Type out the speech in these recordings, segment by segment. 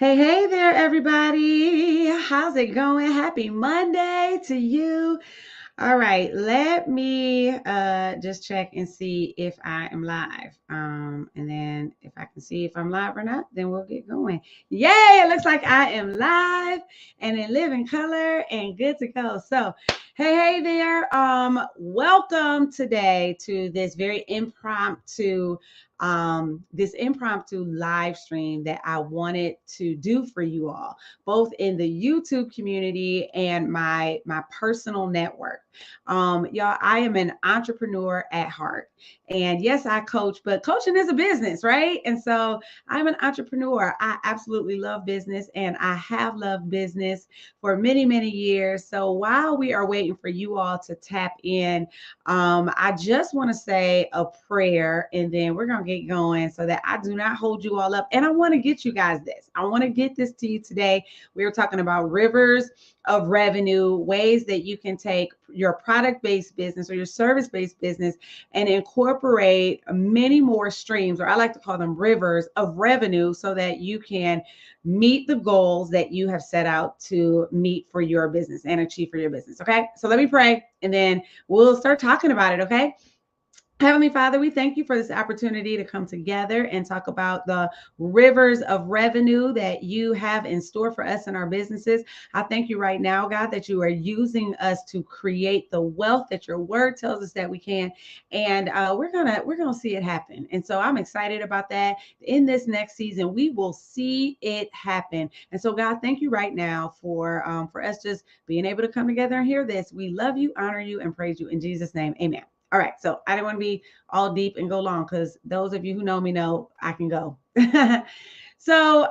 Hey there, everybody. How's it going? Happy Monday to you. All right, let me just check and see if I am live. And then if I can see if I'm live or not, then we'll get going. Yay! It looks like I am live and in living color and good to go. So, hey there. Welcome today to this impromptu live stream that I wanted to do for you all, both in the YouTube community and my personal network. Y'all, I am an entrepreneur at heart. And yes, I coach, but coaching is a business, right? And so I'm an entrepreneur. I absolutely love business and I have loved business for many, many years. So while we are waiting for you all to tap in, I just want to say a prayer and then we're going to get going so that I do not hold you all up. And I want to get you guys this. I want to get this to you today. We were talking about rivers of revenue, ways that you can take your product-based business or your service-based business and incorporate many more streams, or I like to call them rivers of revenue, so that you can meet the goals that you have set out to meet for your business and achieve for your business. Okay. So let me pray and then we'll start talking about it. Okay. Heavenly Father, we thank you for this opportunity to come together and talk about the rivers of revenue that you have in store for us in our businesses. I thank you right now, God, that you are using us to create the wealth that your word tells us that we can, and we're gonna see it happen. And so I'm excited about that. In this next season, we will see it happen. And so, God, thank you right now for us just being able to come together and hear this. We love you, honor you, and praise you in Jesus' name. Amen. All right, so I didn't want to be all deep and go long because those of you who know me know I can go. So,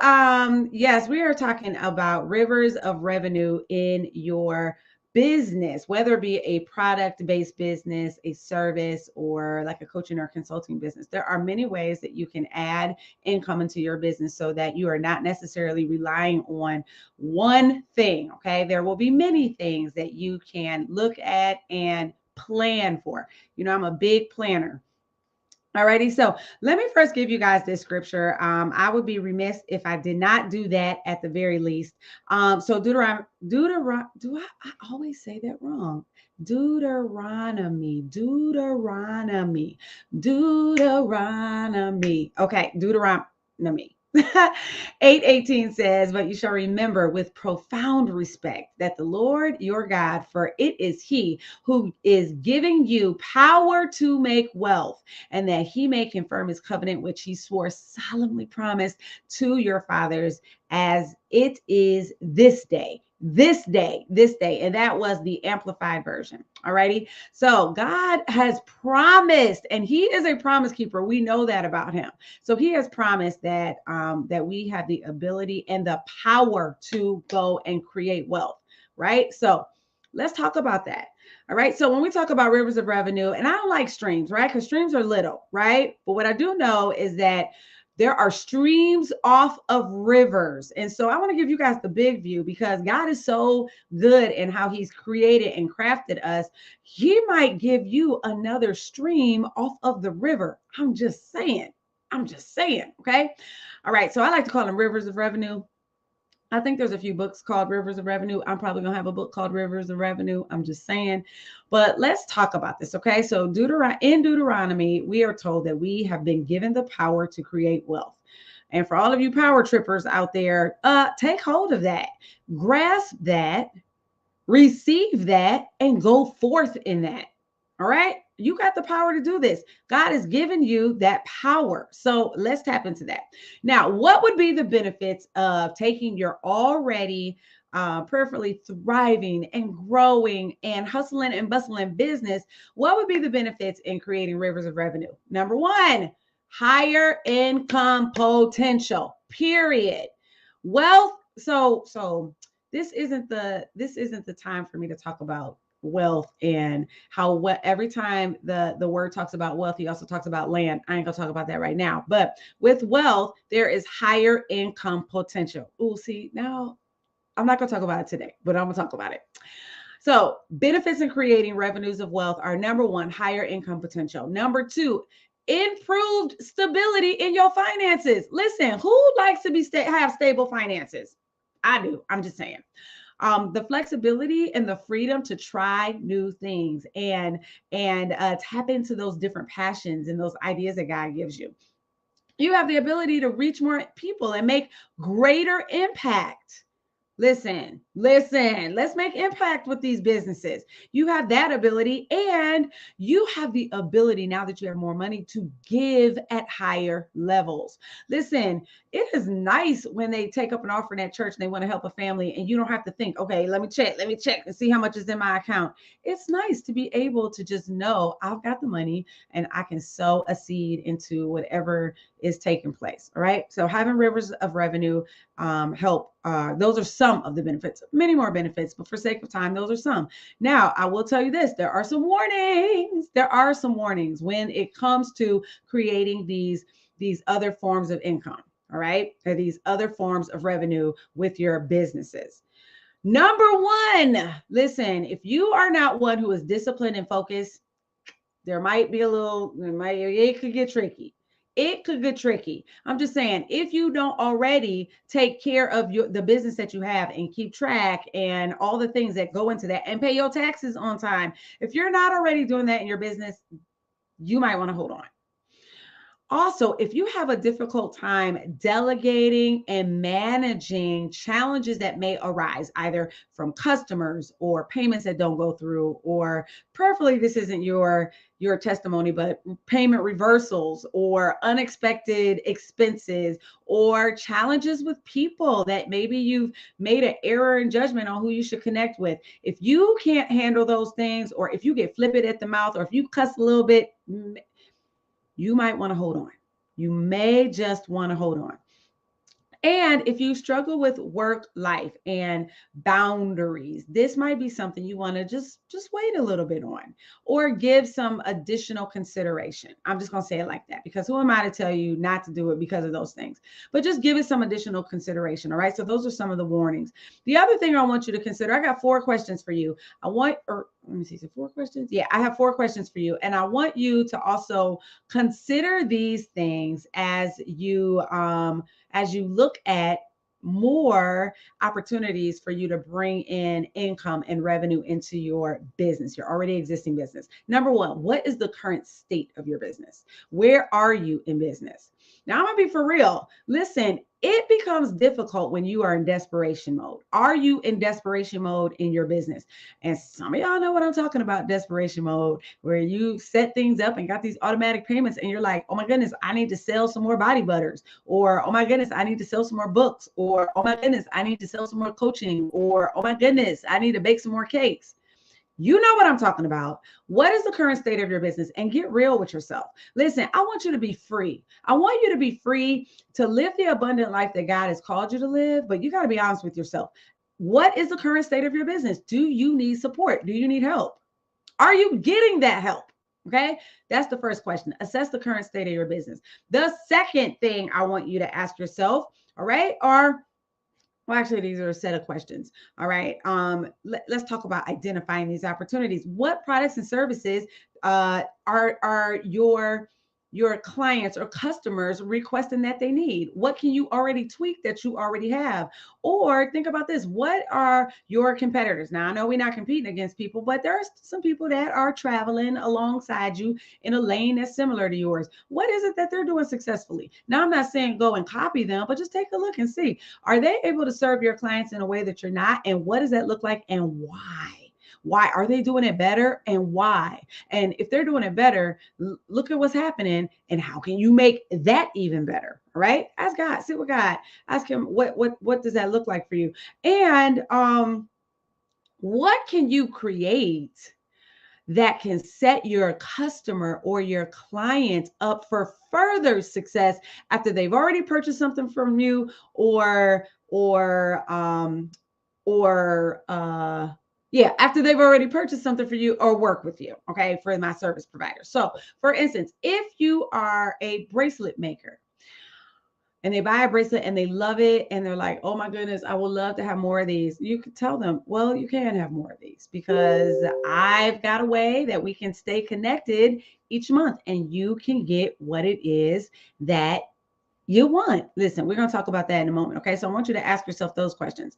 yes, we are talking about rivers of revenue in your business, whether it be a product based business, a service, or like a coaching or consulting business. There are many ways that you can add income into your business so that you are not necessarily relying on one thing. Okay, there will be many things that you can look at and plan for. You know, I'm a big planner. Alrighty, so let me first give you guys this scripture. I would be remiss if I did not do that at the very least. So I always say that wrong. Deuteronomy. Okay, Deuteronomy. 8:18 says, but you shall remember with profound respect that the Lord your God, for it is He who is giving you power to make wealth, and that He may confirm His covenant, which He swore solemnly promised to your fathers, as it is this day. And that was the amplified version. All righty. So God has promised, and He is a promise keeper. We know that about Him. So He has promised that we have the ability and the power to go and create wealth. Right. So let's talk about that. All right. So when we talk about rivers of revenue, and I don't like streams, right? Because streams are little, right? But what I do know is that there are streams off of rivers. And so I want to give you guys the big view because God is so good in how He's created and crafted us. He might give you another stream off of the river. I'm just saying. Okay. All right. So I like to call them rivers of revenue. I think there's a few books called Rivers of Revenue. I'm probably going to have a book called Rivers of Revenue. I'm just saying. But let's talk about this, okay? So in Deuteronomy, we are told that we have been given the power to create wealth. And for all of you power trippers out there, take hold of that. Grasp that, receive that, and go forth in that. All right? You got the power to do this. God has given you that power. So let's tap into that. Now, what would be the benefits of taking your already prayerfully thriving and growing and hustling and bustling business? What would be the benefits in creating rivers of revenue? Number one, higher income potential, period. Wealth. So this isn't the time for me to talk about wealth and how what every time the word talks about wealth, he also talks about land. I ain't gonna talk about that right now. But with wealth, there is higher income potential. Oh, see, now I'm not gonna talk about it today, but I'm gonna talk about it. So benefits in creating revenues of wealth are number one, higher income potential. Number two, improved stability in your finances. Listen, who likes to have stable finances? I do. I'm just saying. The flexibility and the freedom to try new things and tap into those different passions and those ideas that God gives you. You have the ability to reach more people and make greater impact. Listen, let's make impact with these businesses. You have that ability, and you have the ability, now that you have more money, to give at higher levels. Listen, it is nice when they take up an offering at church and they want to help a family, and you don't have to think, okay, let me check and see how much is in my account. It's nice to be able to just know I've got the money and I can sow a seed into whatever is taking place. All right. So having rivers of revenue help. Those are some of the benefits, many more benefits, but for sake of time, those are some. Now, I will tell you this, there are some warnings. There are some warnings when it comes to creating these other forms of income. All right. Or these other forms of revenue with your businesses. Number one, listen, if you are not one who is disciplined and focused, there might be it could get tricky. It could get tricky. I'm just saying, if you don't already take care of the business that you have and keep track and all the things that go into that and pay your taxes on time, if you're not already doing that in your business, you might want to hold on. Also, if you have a difficult time delegating and managing challenges that may arise, either from customers or payments that don't go through, or preferably this isn't your testimony, but payment reversals or unexpected expenses or challenges with people that maybe you've made an error in judgment on who you should connect with. If you can't handle those things, or if you get flippant at the mouth, or if you cuss a little bit, you might want to hold on. You may just want to hold on. And if you struggle with work life and boundaries, this might be something you want to just wait a little bit on, or give some additional consideration. I'm just going to say it like that, because who am I to tell you not to do it because of those things? But just give it some additional consideration. All right. So those are some of the warnings. The other thing I want you to consider, I got 4 questions for you. Let me see, 4 questions? Yeah, I have 4 questions for you. And I want you to also consider these things as you look at more opportunities for you to bring in income and revenue into your business, your already existing business. Number 1, what is the current state of your business? Where are you in business? Now, I'm going to be for real. Listen, it becomes difficult when you are in desperation mode. Are you in desperation mode in your business? And some of y'all know what I'm talking about, desperation mode, where you set things up and got these automatic payments and you're like, oh my goodness, I need to sell some more body butters, or oh my goodness, I need to sell some more books, or oh my goodness, I need to sell some more coaching, or oh my goodness, I need to bake some more cakes. You know what I'm talking about. What is the current state of your business? And get real with yourself. Listen, I want you to be free. I want you to be free to live the abundant life that God has called you to live, but you got to be honest with yourself. What is the current state of your business? Do you need support? Do you need help? Are you getting that help? Okay, that's the first question. Assess the current state of your business. The second thing I want you to ask yourself, all right, well, actually, these are a set of questions. All right. Let's talk about identifying these opportunities. What products and services are your clients or customers requesting that they need? What can you already tweak that you already have? Or think about this. What are your competitors? Now, I know we're not competing against people, but there are some people that are traveling alongside you in a lane that's similar to yours. What is it that they're doing successfully? Now, I'm not saying go and copy them, but just take a look and see. Are they able to serve your clients in a way that you're not? And what does that look like and why? Why are they doing it better and why? And if they're doing it better, look at what's happening and how can you make that even better? All right. Ask God, sit with God, ask him what does that look like for you? And what can you create that can set your customer or your client up for further success after they've already purchased something from you, after they've already purchased something for you or work with you, okay, for my service provider. So, for instance, if you are a bracelet maker, and they buy a bracelet and they love it and they're like, oh my goodness, I would love to have more of these. You could tell them, well, you can have more of these because I've got a way that we can stay connected each month and you can get what it is that you want. Listen, we're going to talk about that in a moment. Okay. So I want you to ask yourself those questions.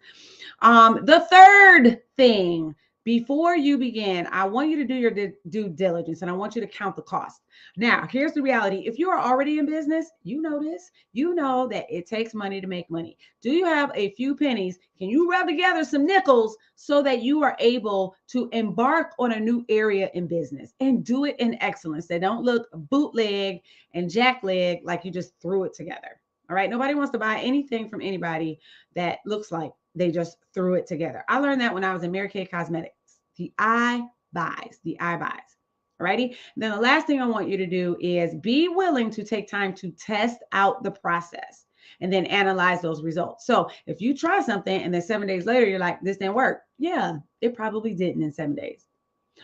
The third thing, before you begin, I want you to do your due diligence and I want you to count the cost. Now, here's the reality. If you are already in business, you know this, you know that it takes money to make money. Do you have a few pennies? Can you rub together some nickels so that you are able to embark on a new area in business and do it in excellence? They don't look bootleg and jackleg like you just threw it together. All right. Nobody wants to buy anything from anybody that looks like they just threw it together. I learned that when I was in Mary Kay Cosmetics. The eye buys. Alrighty. Then the last thing I want you to do is be willing to take time to test out the process and then analyze those results. So if you try something and then 7 days later, you're like, this didn't work. Yeah, it probably didn't in 7 days.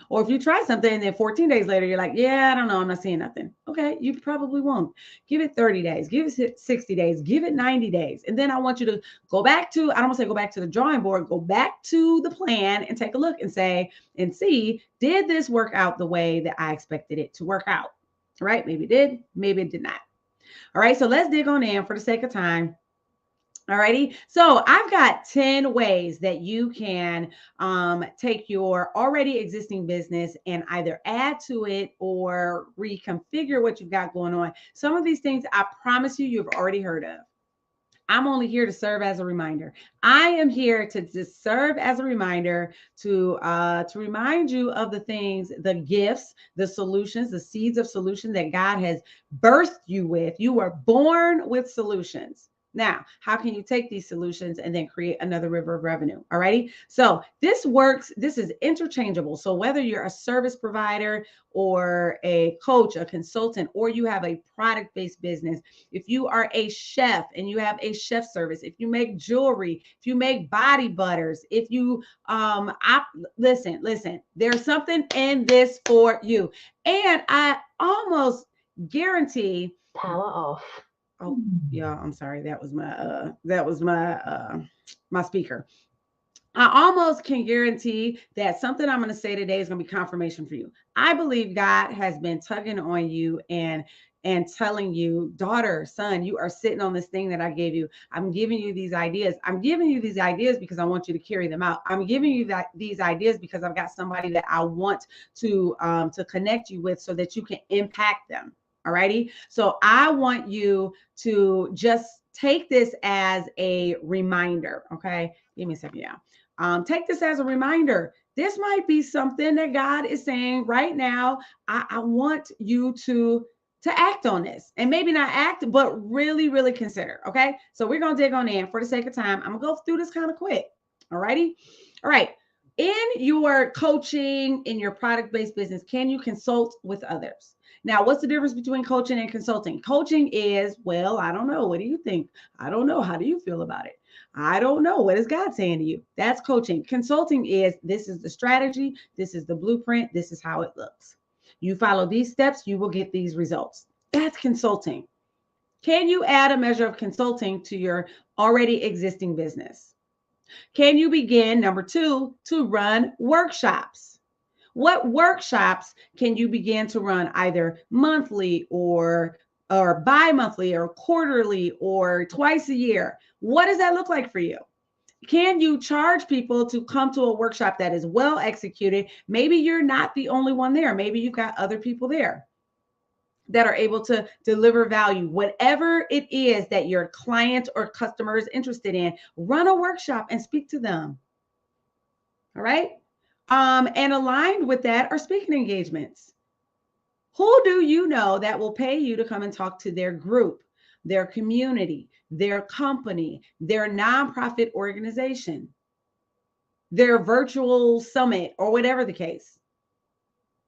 Or if you try something and then 14 days later, you're like, yeah, I don't know, I'm not seeing nothing. Okay, you probably won't. Give it 30 days, give it 60 days, give it 90 days. And then I want you to go back to, I don't want to say go back to the drawing board, go back to the plan and take a look and say, and see, did this work out the way that I expected it to work out? All right, maybe it did, maybe it did not. All right, so let's dig on in for the sake of time. Alrighty, so I've got 10 ways that you can take your already existing business and either add to it or reconfigure what you've got going on. Some of these things I promise you've already heard of. I'm only here to serve as a reminder. I am here to just serve as a reminder to remind you of the things, the gifts, the solutions, the seeds of solution that God has birthed you with. You were born with solutions. Now, how can you take these solutions and then create another river of revenue? All righty. So this works. This is interchangeable. So whether you're a service provider or a coach, a consultant, or you have a product-based business, if you are a chef and you have a chef service, if you make jewelry, if you make body butters, if you listen, there's something in this for you. And I almost guarantee Power off. Oh, yeah, I'm sorry. That was my speaker. I almost can guarantee that something I'm going to say today is going to be confirmation for you. I believe God has been tugging on you and telling you, daughter, son, you are sitting on this thing that I gave you. I'm giving you these ideas. I'm giving you these ideas because I want you to carry them out. I'm giving you these ideas because I've got somebody that I want to connect you with so that you can impact them. All righty. So I want you to just take this as a reminder. Okay. Give me a second. Yeah. Take this as a reminder. This might be something that God is saying right now. I want you to act on this, and maybe not act, but really, really consider. Okay. So we're going to dig on in for the sake of time. I'm going to go through this kind of quick. All righty. All right. In your coaching, in your product-based business, can you consult with others? Now, what's the difference between coaching and consulting? Coaching is, well, I don't know. What do you think? I don't know. How do you feel about it? I don't know. What is God saying to you? That's coaching. Consulting is, this is the strategy. This is the blueprint. This is how it looks. You follow these steps, you will get these results. That's consulting. Can you add a measure of consulting to your already existing business? Can you begin, number 2, to run workshops? What workshops can you begin to run either monthly or bi-monthly or quarterly or twice a year? What does that look like for you? Can you charge people to come to a workshop that is well executed? Maybe you're not the only one there. Maybe you've got other people there that are able to deliver value. Whatever it is that your client or customer is interested in, run a workshop and speak to them. All right. And aligned with that are speaking engagements. Who do you know that will pay you to come and talk to their group, their community, their company, their nonprofit organization, their virtual summit, or whatever the case?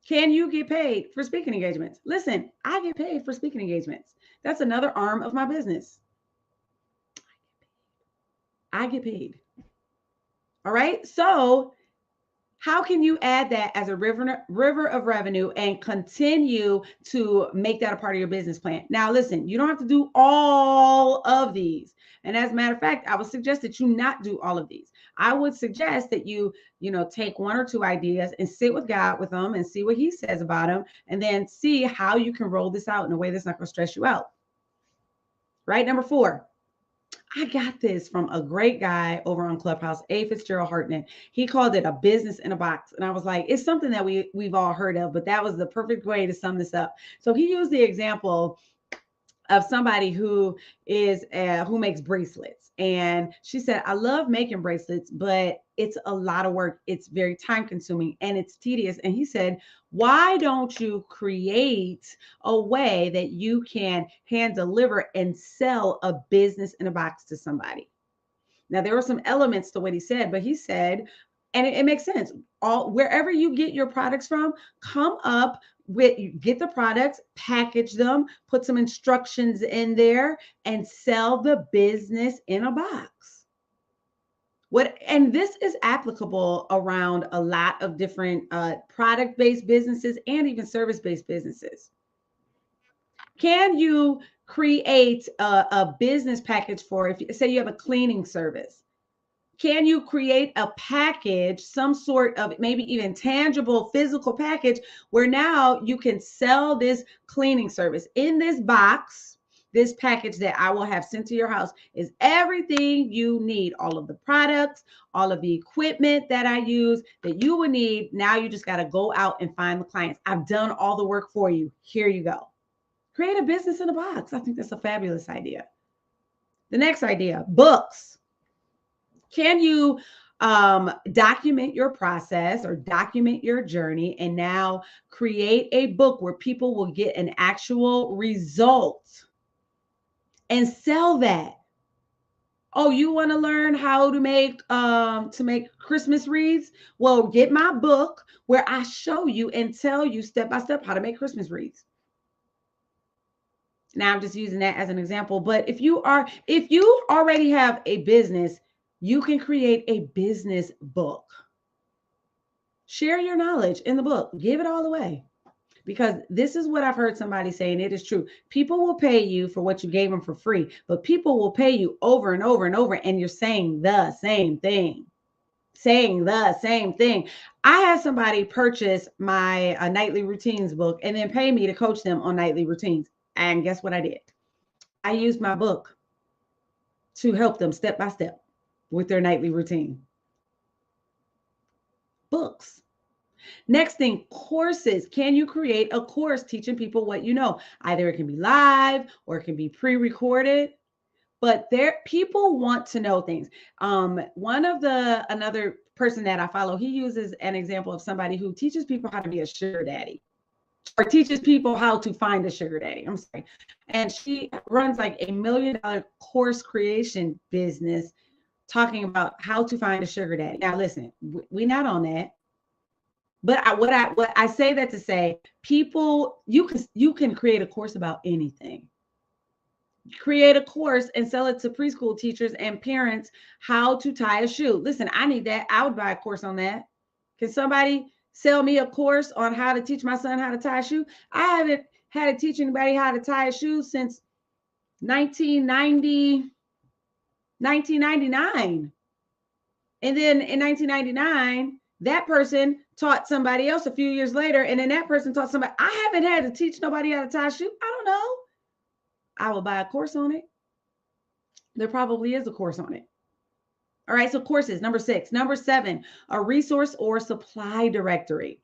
Can you get paid for speaking engagements? Listen, I get paid for speaking engagements. That's another arm of my business. I get paid. All right. So How can you add that as a river of revenue and continue to make that a part of your business plan? Now, listen, you don't have to do all of these. And as a matter of fact, I would suggest that you not do all of these. I would suggest that you take one or two ideas and sit with God with them and see what he says about them, and then see how you can roll this out in a way that's not going to stress you out. Right? Number 4. I got this from a great guy over on Clubhouse, A. Fitzgerald Hartnett. He called it a business in a box. And I was like, it's something that we've all heard of, but that was the perfect way to sum this up. So he used the example of somebody who makes bracelets. And she said, I love making bracelets, but it's a lot of work. It's very time consuming and it's tedious. And he said, why don't you create a way that you can hand deliver and sell a business in a box to somebody? Now, there were some elements to what he said, but he said, and it makes sense. Wherever you get your products from, come up get the products, package them, put some instructions in there, and sell the business in a box. And this is applicable around a lot of different product-based businesses and even service-based businesses. Can you create a business package for, if say you have a cleaning service? Can you create a package, some sort of maybe even tangible physical package, where now you can sell this cleaning service in this box? This package that I will have sent to your house is everything you need, all of the products, all of the equipment that I use that you would need. Now you just got to go out and find the clients. I've done all the work for you. Here you go. Create a business in a box. I think that's a fabulous idea. The next idea, books. Can you document your process or document your journey and now create a book where people will get an actual result and sell that? Oh, you want to learn how to make Christmas wreaths? Well, get my book where I show you and tell you step by step how to make Christmas wreaths. Now I'm just using that as an example, but if you already have a business, you can create a business book. Share your knowledge in the book. Give it all away. Because this is what I've heard somebody say, and it is true. People will pay you for what you gave them for free, but people will pay you over and over and over, and you're saying the same thing. Saying the same thing. I had somebody purchase my nightly routines book and then pay me to coach them on nightly routines. And guess what I did? I used my book to help them step by step with their nightly routine. Books. Next thing, courses. Can you create a course teaching people what you know? Either it can be live or it can be pre-recorded, but people want to know things. Another person that I follow, he uses an example of somebody who teaches people how to be a sugar daddy, or teaches people how to find a sugar daddy. I'm sorry. And she runs like $1 million course creation business talking about how to find a sugar daddy. Now, listen, we're not on that. But what I say that to say, people, you can create a course about anything. Create a course and sell it to preschool teachers and parents how to tie a shoe. Listen, I need that. I would buy a course on that. Can somebody sell me a course on how to teach my son how to tie a shoe? I haven't had to teach anybody how to tie a shoe since 1999. And then in 1999, that person taught somebody else a few years later, and then that person taught somebody. I haven't had to teach nobody how to tie a shoe. I don't know. I will buy a course on it. There probably is a course on it. All right, so courses, number 6. Number 7, a resource or supply directory.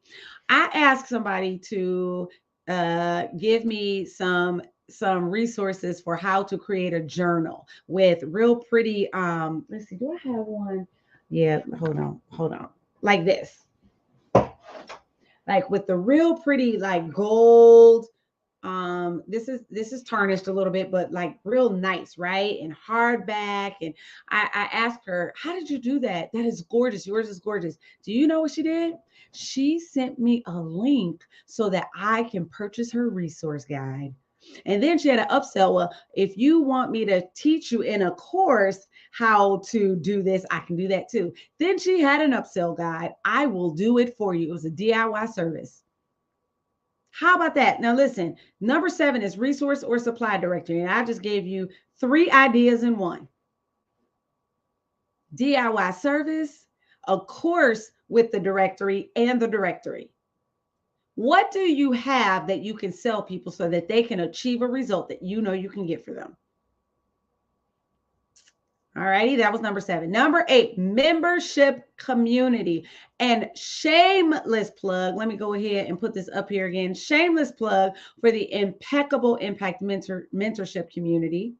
I asked somebody to give me some resources for how to create a journal with real pretty, let's see, do I have one? Yeah, hold on. Like this. Like with the real pretty, like gold, this is tarnished a little bit, but like real nice, right? And hardback. And I asked her, how did you do that? That is gorgeous. Yours is gorgeous. Do you know what she did? She sent me a link so that I can purchase her resource guide. And then she had an upsell. Well, if you want me to teach you in a course how to do this, I can do that too. Then she had an upsell guide. I will do it for you. It was a DIY service. How about that? Now, listen, number 7 is resource or supply directory. And I just gave you 3 ideas in one: DIY service, a course with the directory, and the directory. What do you have that you can sell people so that they can achieve a result that you know you can get for them? All righty, that was number 7. Number 8, membership community. And shameless plug, let me go ahead and put this up here again. Shameless plug for the Impeccable Impact Mentorship community.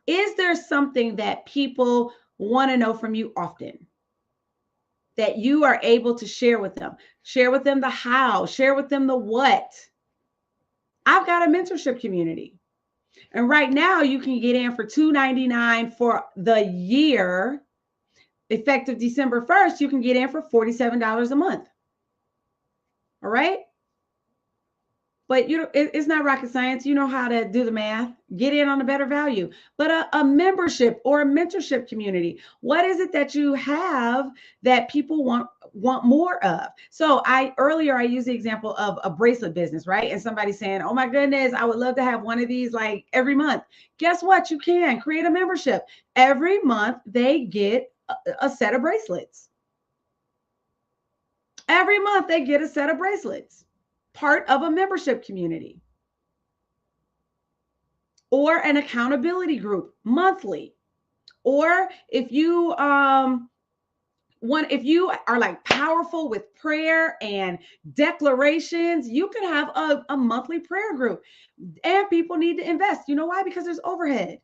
Is there something that people want to know from you often that you are able to share with them? Share with them the how, share with them the what. I've got a mentorship community. And right now you can get in for $2.99 for the year. Effective December 1st, you can get in for $47 a month. All right. But it's not rocket science. You know how to do the math. Get in on a better value. But a membership or a mentorship community, what is it that you have that people want more of? So earlier I used the example of a bracelet business, right? And somebody saying, oh my goodness, I would love to have one of these like every month. Guess what? You can create a membership. Every month they get a set of bracelets. Every month they get a set of bracelets. Part of a membership community or an accountability group monthly. Or if you if you are like powerful with prayer and declarations, you can have a monthly prayer group. And people need to invest. You know why? Because there's overhead.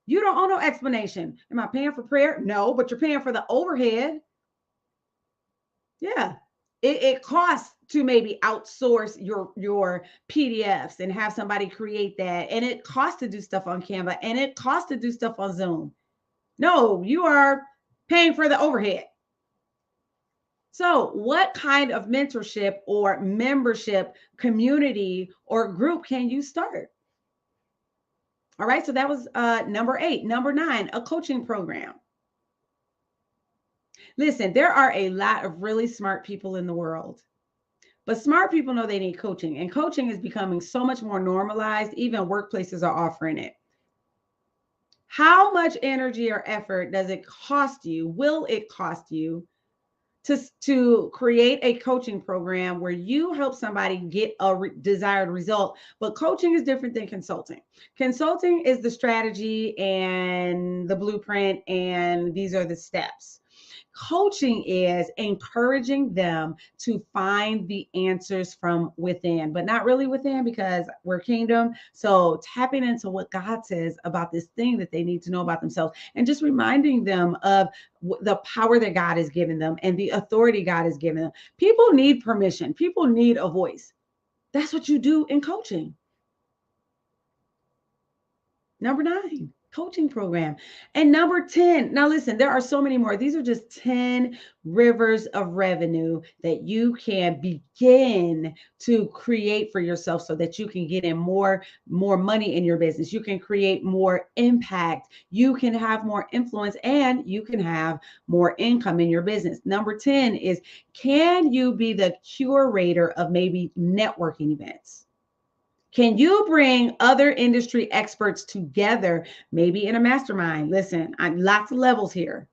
You don't owe no explanation. Am I paying for prayer? No, but you're paying for the overhead. Yeah. It costs to maybe outsource your PDFs and have somebody create that. And it costs to do stuff on Canva, and it costs to do stuff on Zoom. No, you are paying for the overhead. So what kind of mentorship or membership community or group can you start? All right, so that was number 8. Number 9, a coaching program. Listen, there are a lot of really smart people in the world, but smart people know they need coaching, and coaching is becoming so much more normalized. Even workplaces are offering it. How much energy or effort does it cost you? Will it cost you to create a coaching program where you help somebody get a desired result? But coaching is different than consulting. Consulting is the strategy and the blueprint, and these are the steps. Coaching is encouraging them to find the answers from within, but not really within, because we're kingdom. So tapping into what God says about this thing that they need to know about themselves, and just reminding them of the power that God has given them and the authority God has given them. People need permission. People need a voice. That's what you do in coaching. Number 9, coaching program. And number 10, now listen, there are so many more. These are just 10 rivers of revenue that you can begin to create for yourself so that you can get in more money in your business. You can create more impact. You can have more influence, and you can have more income in your business. Number 10 is, can you be the curator of maybe networking events? Can you bring other industry experts together, maybe in a mastermind? Listen, lots of levels here.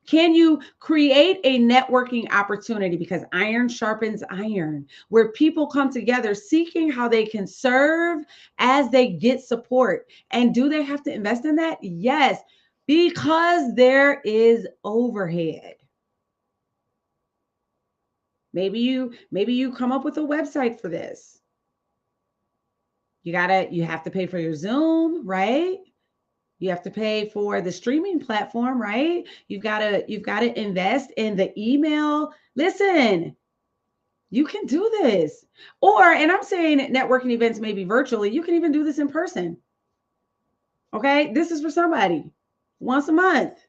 Can you create a networking opportunity, because iron sharpens iron, where people come together seeking how they can serve as they get support? And do they have to invest in that? Yes, because there is overhead. Maybe you come up with a website for this. You have to pay for your Zoom, right? You have to pay for the streaming platform, right? You've got to invest in the email. Listen, you can do this. And I'm saying networking events maybe virtually. You can even do this in person. Okay? This is for somebody once a month.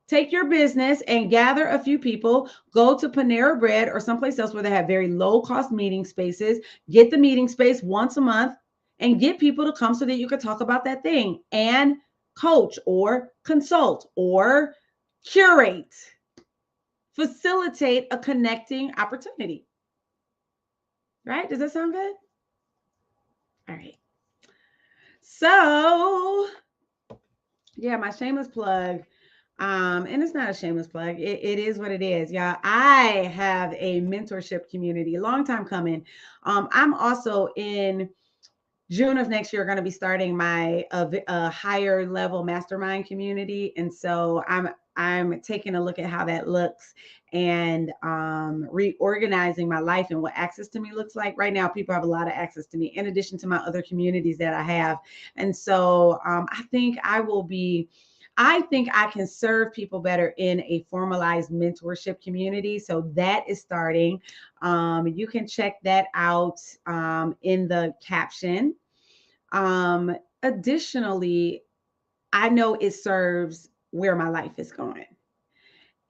take your business and gather a few people, go to Panera Bread or someplace else where they have very low cost meeting spaces, get the meeting space once a month and get people to come so that you can talk about that thing and coach or consult or curate, facilitate a connecting opportunity. Right? Does that sound good? All right. So, yeah, my shameless plug. And it's not a shameless plug. It is what it is. Yeah, I have a mentorship community, a long time coming. I'm also in June of next year going to be starting my higher level mastermind community, and so I'm taking a look at how that looks and reorganizing my life and what access to me looks like. Right now, people have a lot of access to me in addition to my other communities that I have, and so I think I can serve people better in a formalized mentorship community. So that is starting. You can check that out in the caption. Additionally, I know it serves where my life is going.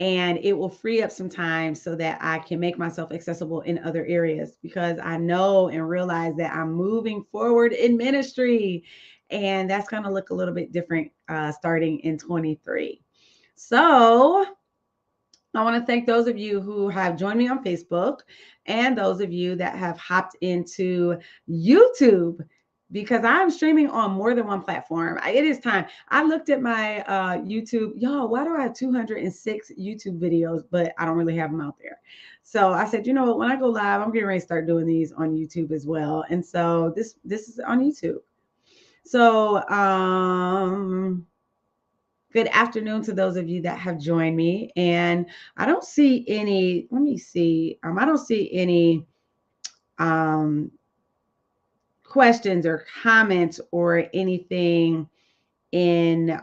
And it will free up some time so that I can make myself accessible in other areas because I know and realize that I'm moving forward in ministry. And that's going to look a little bit different starting in 23. So I want to thank those of you who have joined me on Facebook and those of you that have hopped into YouTube because I'm streaming on more than one platform. It is time. I looked at my YouTube. Y'all, why do I have 206 YouTube videos, but I don't really have them out there? So I said, you know what? When I go live, I'm getting ready to start doing these on YouTube as well. And so this is on YouTube. So good afternoon to those of you that have joined me. And I don't see any, let me see. I don't see any questions or comments or anything in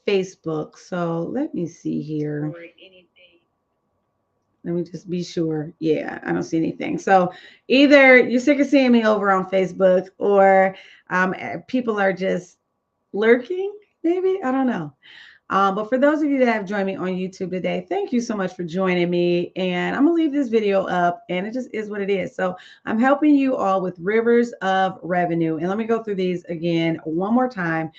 Facebook. So let me see here. Let me just be sure. Yeah, I don't see anything. So either you're sick of seeing me over on Facebook or people are just lurking, maybe. I don't know. But for those of you that have joined me on YouTube today, thank you so much for joining me. And I'm going to leave this video up and it just is what it is. So I'm helping you all with rivers of revenue. And let me go through these again one more time.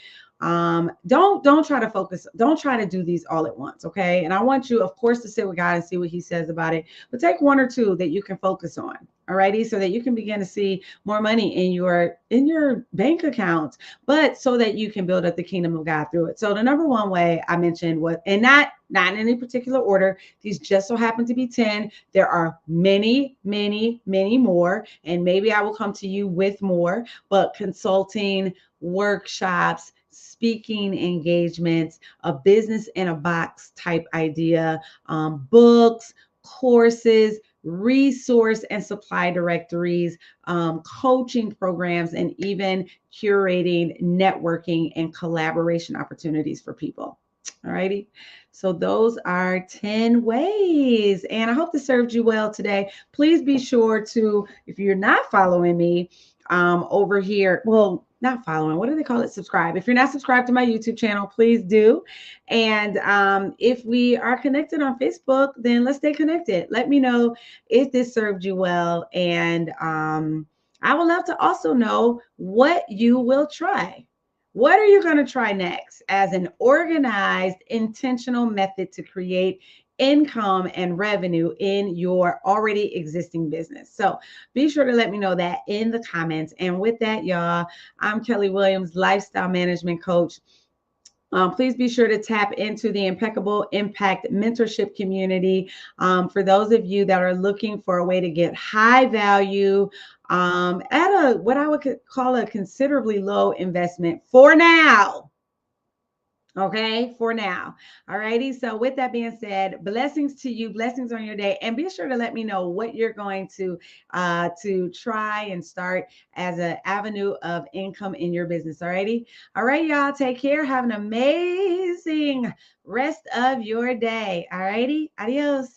Don't try to focus. Don't try to do these all at once. Okay. And I want you, of course, to sit with God and see what he says about it, but take one or two that you can focus on. All righty. So that you can begin to see more money in your bank accounts, but so that you can build up the kingdom of God through it. So the number one way I mentioned was, and not in any particular order, these just so happen to be 10. There are many, many, many more. And maybe I will come to you with more, but consulting, workshops, speaking engagements, a business in a box type idea, books, courses, resource and supply directories, coaching programs, and even curating networking and collaboration opportunities for people. All righty. So those are 10 ways. And I hope this served you well today. Please be sure to, if you're not following me over here, well, not following, what do they call it? Subscribe. If you're not subscribed to my YouTube channel, please do. And if we are connected on Facebook, then let's stay connected. Let me know if this served you well. And I would love to also know what you will try. What are you going to try next as an organized, intentional method to create income and revenue in your already existing business? So be sure to let me know that in the comments. And with that, y'all, I'm Kelly Williams, lifestyle management coach. Please be sure to tap into the Impeccable Impact mentorship community. For those of you that are looking for a way to get high value at what I would call a considerably low investment for now. Okay, for now. All righty. So with that being said, blessings to you, blessings on your day, and be sure to let me know what you're going to try and start as an avenue of income in your business. All righty. All right, y'all. Take care. Have an amazing rest of your day. All righty. Adios.